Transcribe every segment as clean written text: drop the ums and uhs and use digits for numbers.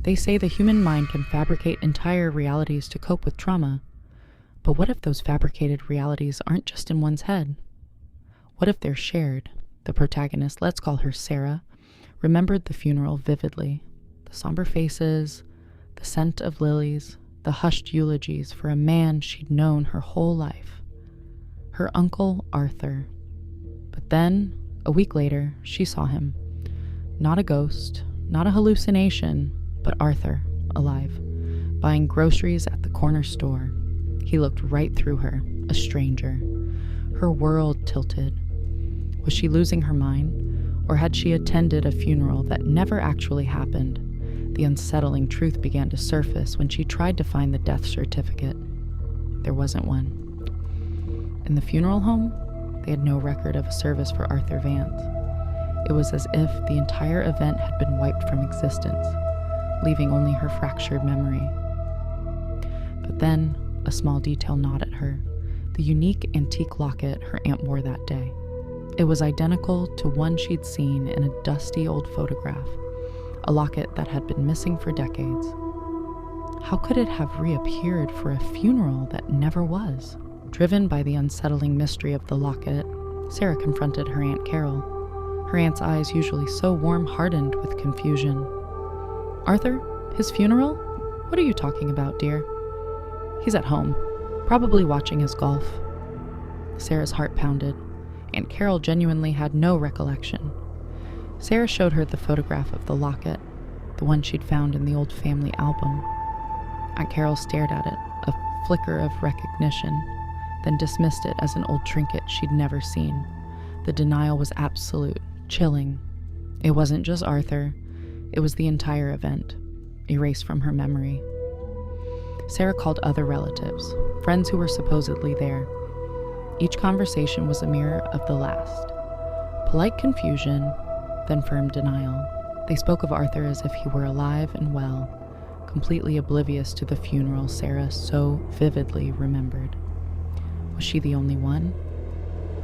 They say the human mind can fabricate entire realities to cope with trauma. But what if those fabricated realities aren't just in one's head? What if they're shared? The protagonist, let's call her Sarah, remembered the funeral vividly. The somber faces, the scent of lilies, the hushed eulogies for a man she'd known her whole life. Her uncle, Arthur. But then, a week later, she saw him. Not a ghost, not a hallucination, but Arthur, alive, buying groceries at the corner store. He looked right through her, a stranger. Her world tilted. Was she losing her mind, or had she attended a funeral that never actually happened? The unsettling truth began to surface when she tried to find the death certificate. There wasn't one. In the funeral home, they had no record of a service for Arthur Vance. It was as if the entire event had been wiped from existence, leaving only her fractured memory. But then, a small detail gnawed at her, the unique antique locket her aunt wore that day. It was identical to one she'd seen in a dusty old photograph, a locket that had been missing for decades. How could it have reappeared for a funeral that never was? Driven by the unsettling mystery of the locket, Sarah confronted her Aunt Carol, her aunt's eyes usually so warm-hardened with confusion. "Arthur? His funeral? What are you talking about, dear?" "He's at home, probably watching his golf." Sarah's heart pounded. Aunt Carol genuinely had no recollection. Sarah showed her the photograph of the locket, the one she'd found in the old family album. Aunt Carol stared at it, a flicker of recognition, then dismissed it as an old trinket she'd never seen. The denial was absolute, chilling. It wasn't just Arthur, it was the entire event, erased from her memory. Sarah called other relatives, friends who were supposedly there. Each conversation was a mirror of the last. Polite confusion, then firm denial. They spoke of Arthur as if he were alive and well, completely oblivious to the funeral Sarah so vividly remembered. Was she the only one?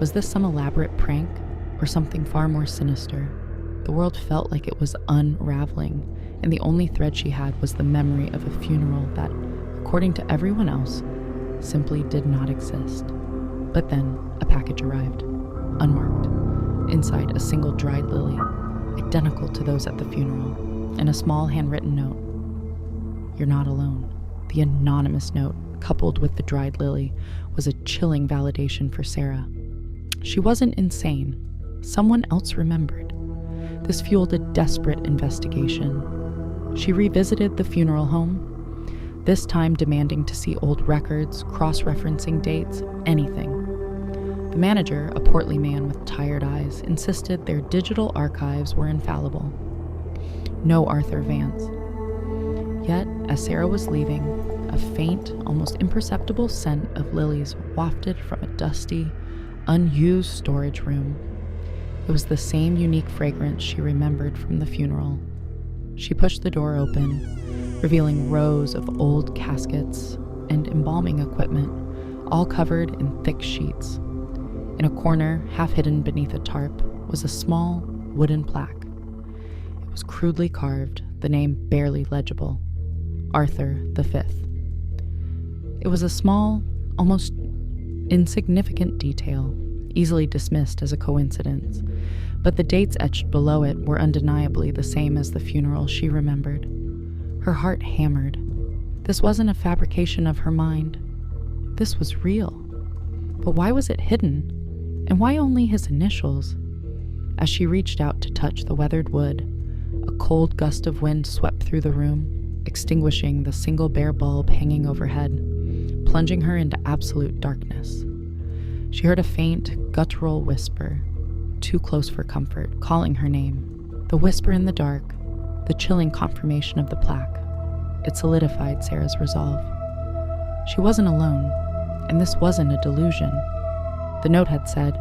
Was this some elaborate prank, or something far more sinister? The world felt like it was unraveling, and the only thread she had was the memory of a funeral that, according to everyone else, simply did not exist. But then, a package arrived, unmarked, inside a single dried lily, identical to those at the funeral, and a small handwritten note. "You're not alone." The anonymous note, coupled with the dried lily, was a chilling validation for Sarah. She wasn't insane. Someone else remembered. This fueled a desperate investigation. She revisited the funeral home, this time demanding to see old records, cross-referencing dates, anything. The manager, a portly man with tired eyes, insisted their digital archives were infallible. No Arthur Vance. Yet, as Sarah was leaving, a faint, almost imperceptible scent of lilies wafted from a dusty, unused storage room. It was the same unique fragrance she remembered from the funeral. She pushed the door open, revealing rows of old caskets and embalming equipment, all covered in thick sheets. In a corner, half hidden beneath a tarp, was a small wooden plaque. It was crudely carved, the name barely legible: Arthur V. It was a small, almost insignificant detail, easily dismissed as a coincidence, but the dates etched below it were undeniably the same as the funeral she remembered. Her heart hammered. This wasn't a fabrication of her mind. This was real. But why was it hidden? And why only his initials? As she reached out to touch the weathered wood, a cold gust of wind swept through the room, extinguishing the single bare bulb hanging overhead, plunging her into absolute darkness. She heard a faint, guttural whisper, too close for comfort, calling her name. The whisper in the dark, the chilling confirmation of the plaque. It solidified Sarah's resolve. She wasn't alone, and this wasn't a delusion. The note had said,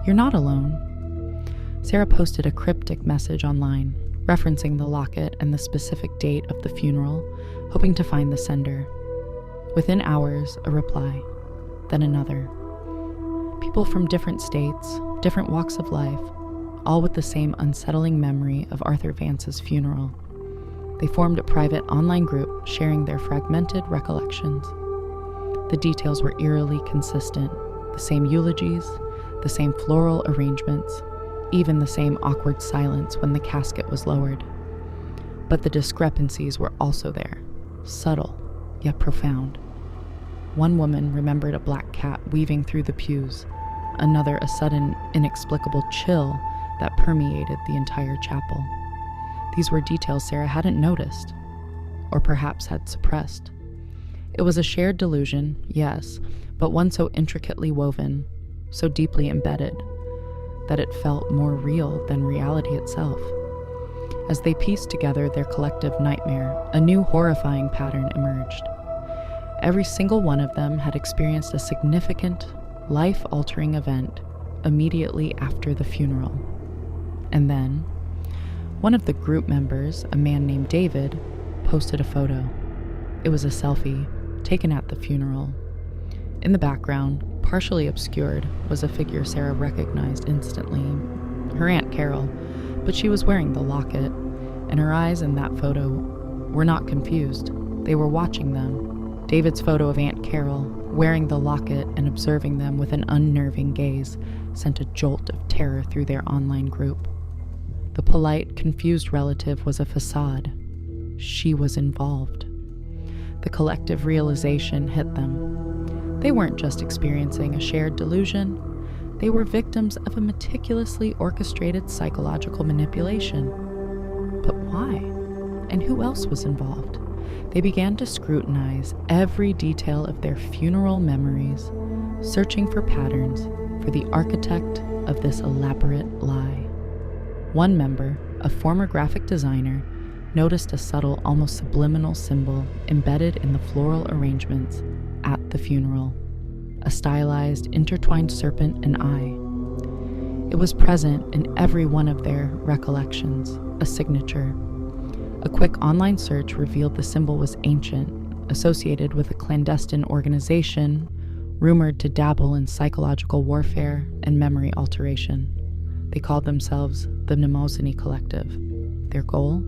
"You're not alone." Sarah posted a cryptic message online, referencing the locket and the specific date of the funeral, hoping to find the sender. Within hours, a reply, then another. People from different states, different walks of life, all with the same unsettling memory of Arthur Vance's funeral. They formed a private online group sharing their fragmented recollections. The details were eerily consistent: the same eulogies, the same floral arrangements, even the same awkward silence when the casket was lowered. But the discrepancies were also there, subtle, yet profound. One woman remembered a black cat weaving through the pews, another a sudden, inexplicable chill that permeated the entire chapel. These were details Sarah hadn't noticed, or perhaps had suppressed. It was a shared delusion, yes, but one so intricately woven, so deeply embedded, that it felt more real than reality itself. As they pieced together their collective nightmare, a new horrifying pattern emerged. Every single one of them had experienced a significant, life-altering event immediately after the funeral. And then, one of the group members, a man named David, posted a photo. It was a selfie, taken at the funeral. In the background, partially obscured, was a figure Sarah recognized instantly, her Aunt Carol, but she was wearing the locket, and her eyes in that photo were not confused. They were watching them. David's photo of Aunt Carol, wearing the locket and observing them with an unnerving gaze, sent a jolt of terror through their online group. The polite, confused relative was a facade. She was involved. The collective realization hit them. They weren't just experiencing a shared delusion. They were victims of a meticulously orchestrated psychological manipulation. But why? And who else was involved? They began to scrutinize every detail of their funeral memories, searching for patterns, for the architect of this elaborate lie. One member, a former graphic designer, noticed a subtle, almost subliminal symbol embedded in the floral arrangements at the funeral, a stylized, intertwined serpent and eye. It was present in every one of their recollections, a signature. A quick online search revealed the symbol was ancient, associated with a clandestine organization rumored to dabble in psychological warfare and memory alteration. They called themselves the Mnemosyne Collective. Their goal?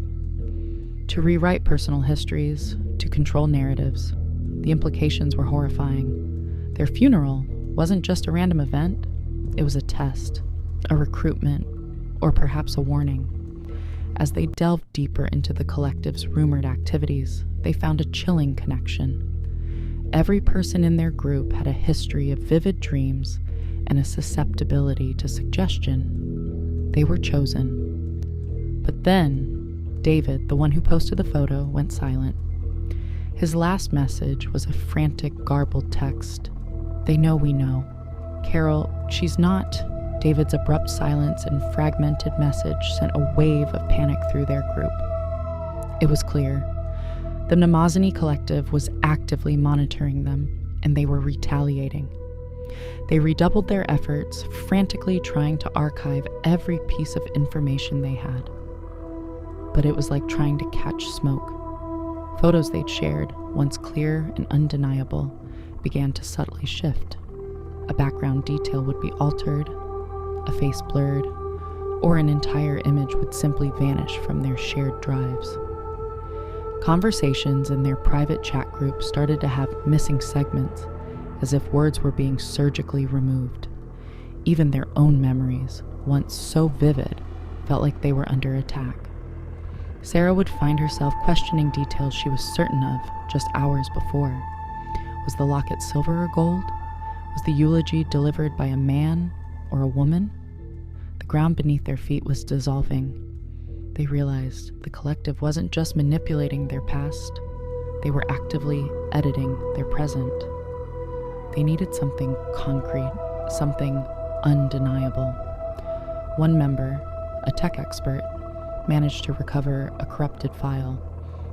To rewrite personal histories, to control narratives. The implications were horrifying. Their funeral wasn't just a random event, it was a test, a recruitment, or perhaps a warning. As they delved deeper into the collective's rumored activities, they found a chilling connection. Every person in their group had a history of vivid dreams and a susceptibility to suggestion. They were chosen. But then, David, the one who posted the photo, went silent. His last message was a frantic, garbled text. "They know we know. Carol, she's not." David's abrupt silence and fragmented message sent a wave of panic through their group. It was clear. The Mnemosyne Collective was actively monitoring them, and they were retaliating. They redoubled their efforts, frantically trying to archive every piece of information they had. But it was like trying to catch smoke. Photos they'd shared, once clear and undeniable, began to subtly shift. A background detail would be altered, a face blurred, or an entire image would simply vanish from their shared drives. Conversations in their private chat group started to have missing segments, as if words were being surgically removed. Even their own memories, once so vivid, felt like they were under attack. Sarah would find herself questioning details she was certain of just hours before. Was the locket silver or gold? Was the eulogy delivered by a man or a woman? The ground beneath their feet was dissolving. They realized the collective wasn't just manipulating their past, they were actively editing their present. They needed something concrete, something undeniable. One member, a tech expert, managed to recover a corrupted file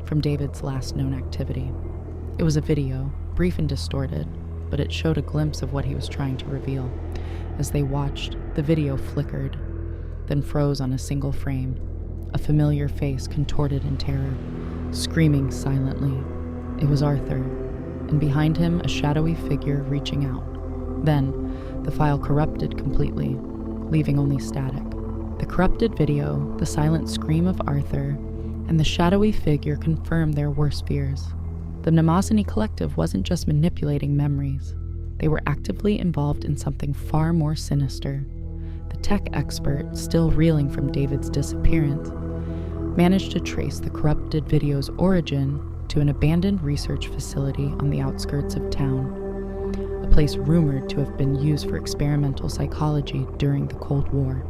from David's last known activity. It was a video, brief and distorted, but it showed a glimpse of what he was trying to reveal. As they watched, the video flickered, then froze on a single frame, a familiar face contorted in terror, screaming silently. It was Arthur, and behind him a shadowy figure reaching out. Then, the file corrupted completely, leaving only static. The corrupted video, the silent scream of Arthur, and the shadowy figure confirmed their worst fears. The Mnemosyne Collective wasn't just manipulating memories. They were actively involved in something far more sinister. The tech expert, still reeling from David's disappearance, managed to trace the corrupted video's origin to an abandoned research facility on the outskirts of town, a place rumored to have been used for experimental psychology during the Cold War.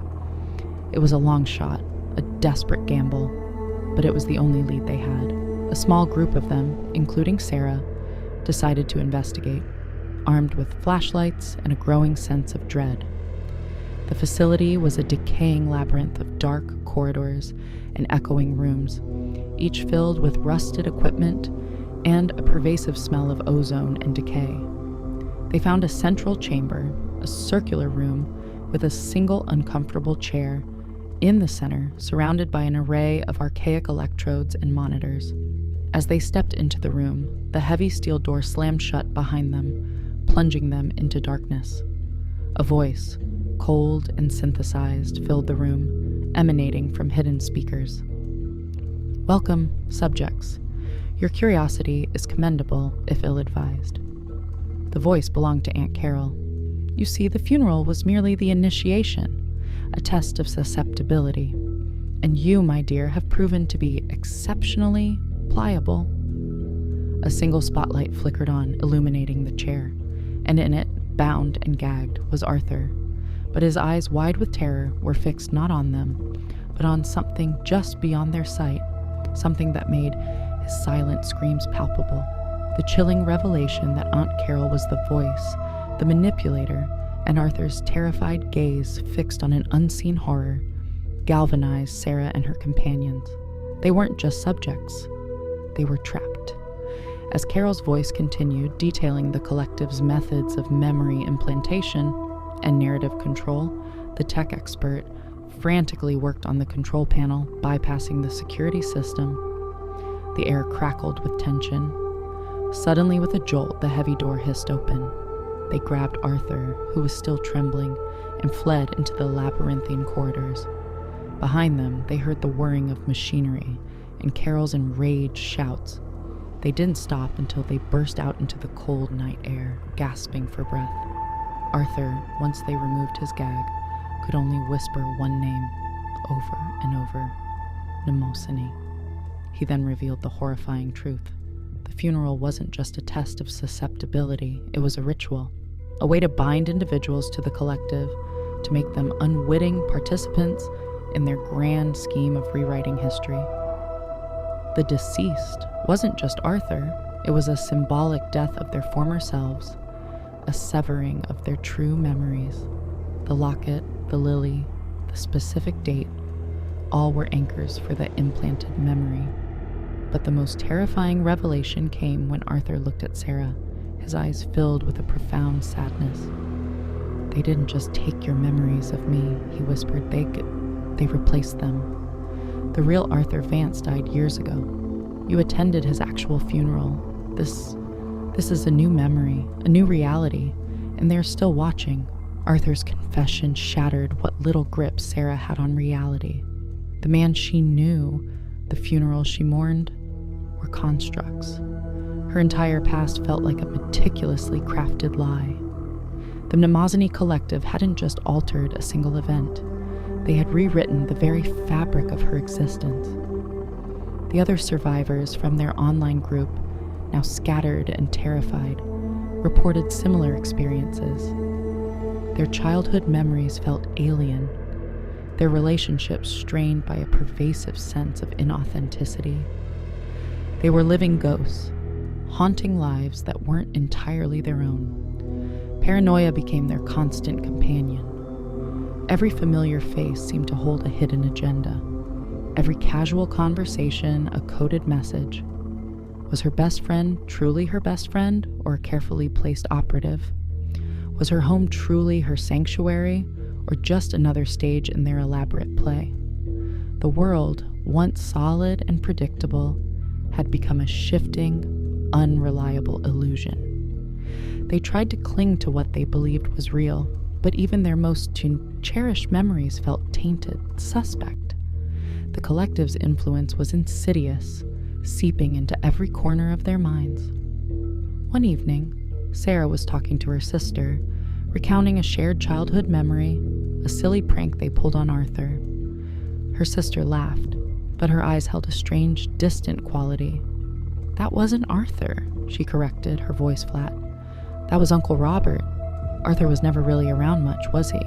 It was a long shot, a desperate gamble, but it was the only lead they had. A small group of them, including Sarah, decided to investigate, armed with flashlights and a growing sense of dread. The facility was a decaying labyrinth of dark corridors and echoing rooms, each filled with rusted equipment and a pervasive smell of ozone and decay. They found a central chamber, a circular room with a single uncomfortable chair in the center, surrounded by an array of archaic electrodes and monitors. As they stepped into the room, the heavy steel door slammed shut behind them, plunging them into darkness. A voice, cold and synthesized, filled the room, emanating from hidden speakers. "Welcome, subjects. Your curiosity is commendable, if ill-advised." The voice belonged to Aunt Carol. "You see, the funeral was merely the initiation, a test of susceptibility. And you, my dear, have proven to be exceptionally pliable." A single spotlight flickered on, illuminating the chair, and in it, bound and gagged, was Arthur. But his eyes, wide with terror, were fixed not on them, but on something just beyond their sight, something that made his silent screams palpable. The chilling revelation that Aunt Carol was the voice, the manipulator, and Arthur's terrified gaze fixed on an unseen horror galvanized Sarah and her companions. They weren't just subjects. They were trapped. As Carol's voice continued, detailing the collective's methods of memory implantation and narrative control, the tech expert frantically worked on the control panel, bypassing the security system. The air crackled with tension. Suddenly, with a jolt, the heavy door hissed open. They grabbed Arthur, who was still trembling, and fled into the labyrinthine corridors. Behind them, they heard the whirring of machinery and Carol's enraged shouts. They didn't stop until they burst out into the cold night air, gasping for breath. Arthur, once they removed his gag, could only whisper one name over and over: Mnemosyne. He then revealed the horrifying truth. The funeral wasn't just a test of susceptibility, it was a ritual, a way to bind individuals to the collective, to make them unwitting participants in their grand scheme of rewriting history. The deceased wasn't just Arthur, it was a symbolic death of their former selves, a severing of their true memories. The locket, the lily, the specific date, all were anchors for the implanted memory. But the most terrifying revelation came when Arthur looked at Sarah, his eyes filled with a profound sadness. "They didn't just take your memories of me," he whispered. They replaced them. The real Arthur Vance died years ago. You attended his actual funeral. This is a new memory, a new reality, and they're still watching." Arthur's confession shattered what little grip Sarah had on reality. The man she knew, the funeral she mourned, were constructs. Her entire past felt like a meticulously crafted lie. The Mnemosyne Collective hadn't just altered a single event. They had rewritten the very fabric of her existence. The other survivors from their online group, now scattered and terrified, reported similar experiences. Their childhood memories felt alien, their relationships strained by a pervasive sense of inauthenticity. They were living ghosts, haunting lives that weren't entirely their own. Paranoia became their constant companion. Every familiar face seemed to hold a hidden agenda. Every casual conversation, a coded message. Was her best friend truly her best friend, or a carefully placed operative? Was her home truly her sanctuary, or just another stage in their elaborate play? The world, once solid and predictable, had become a shifting, unreliable illusion. They tried to cling to what they believed was real, but even their most cherished memories felt tainted, suspect. The collective's influence was insidious, seeping into every corner of their minds. One evening, Sarah was talking to her sister, recounting a shared childhood memory, a silly prank they pulled on Arthur. Her sister laughed, but her eyes held a strange, distant quality. "That wasn't Arthur," she corrected, her voice flat. "That was Uncle Robert. Arthur was never really around much, was he?"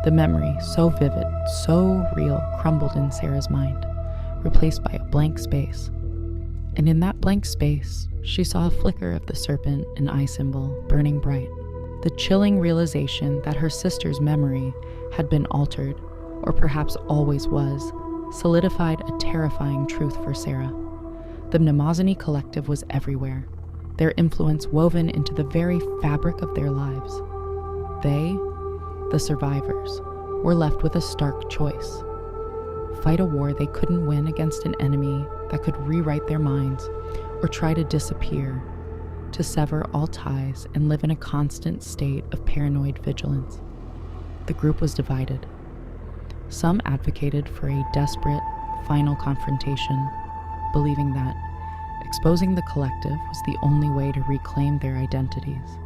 The memory, so vivid, so real, crumbled in Sarah's mind, replaced by a blank space. And in that blank space, she saw a flicker of the serpent and eye symbol burning bright. The chilling realization that her sister's memory had been altered, or perhaps always was, solidified a terrifying truth for Sarah. The Mnemosiny Collective was everywhere, their influence woven into the very fabric of their lives. They, the survivors, were left with a stark choice. Fight a war they couldn't win against an enemy that could rewrite their minds, or try to disappear, to sever all ties and live in a constant state of paranoid vigilance. The group was divided. Some advocated for a desperate, final confrontation, believing that exposing the collective was the only way to reclaim their identities.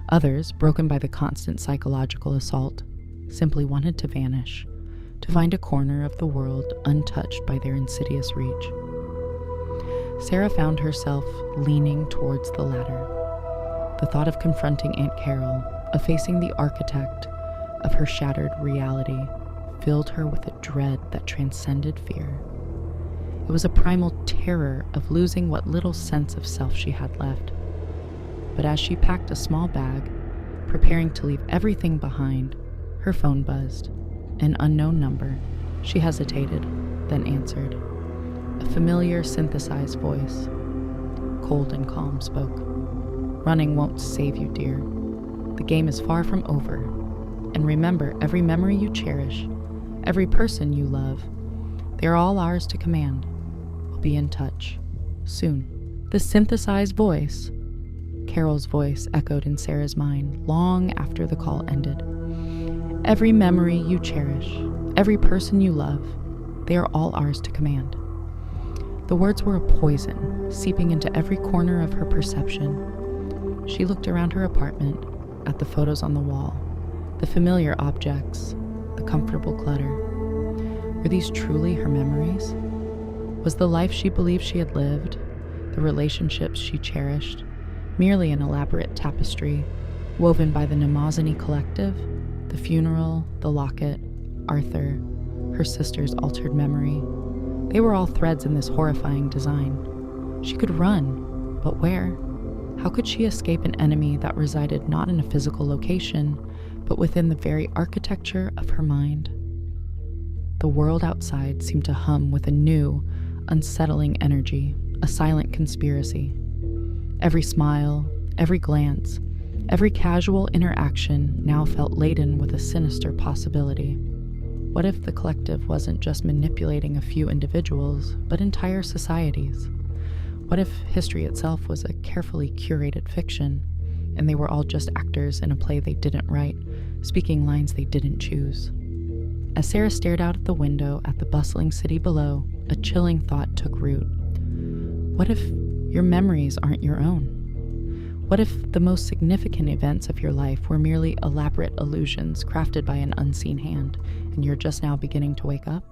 Others, broken by the constant psychological assault, simply wanted to vanish, to find a corner of the world untouched by their insidious reach. Sarah found herself leaning towards the latter. The thought of confronting Aunt Carol, of facing the architect of her shattered reality, filled her with a dread that transcended fear. It was a primal terror of losing what little sense of self she had left. But as she packed a small bag, preparing to leave everything behind, her phone buzzed. An unknown number. She hesitated, then answered. A familiar, synthesized voice, cold and calm, spoke. "Running won't save you, dear. The game is far from over. And remember, every memory you cherish, every person you love, they are all ours to command. We'll be in touch. Soon." The synthesized voice, Carol's voice, echoed in Sarah's mind long after the call ended. Every memory you cherish, every person you love, they are all ours to command. The words were a poison, seeping into every corner of her perception. She looked around her apartment, at the photos on the wall, the familiar objects, the comfortable clutter. Were these truly her memories? Was the life she believed she had lived, the relationships she cherished, merely an elaborate tapestry woven by the Mnemosiny Collective, the funeral, the locket, Arthur, her sister's altered memory? They were all threads in this horrifying design. She could run, but where? How could she escape an enemy that resided not in a physical location, but within the very architecture of her mind? The world outside seemed to hum with a new, unsettling energy, a silent conspiracy. Every smile, every glance, every casual interaction now felt laden with a sinister possibility. What if the collective wasn't just manipulating a few individuals, but entire societies? What if history itself was a carefully curated fiction, and they were all just actors in a play they didn't write, speaking lines they didn't choose? As Sarah stared out of the window at the bustling city below, a chilling thought took root. What if your memories aren't your own? What if the most significant events of your life were merely elaborate illusions crafted by an unseen hand, and you're just now beginning to wake up?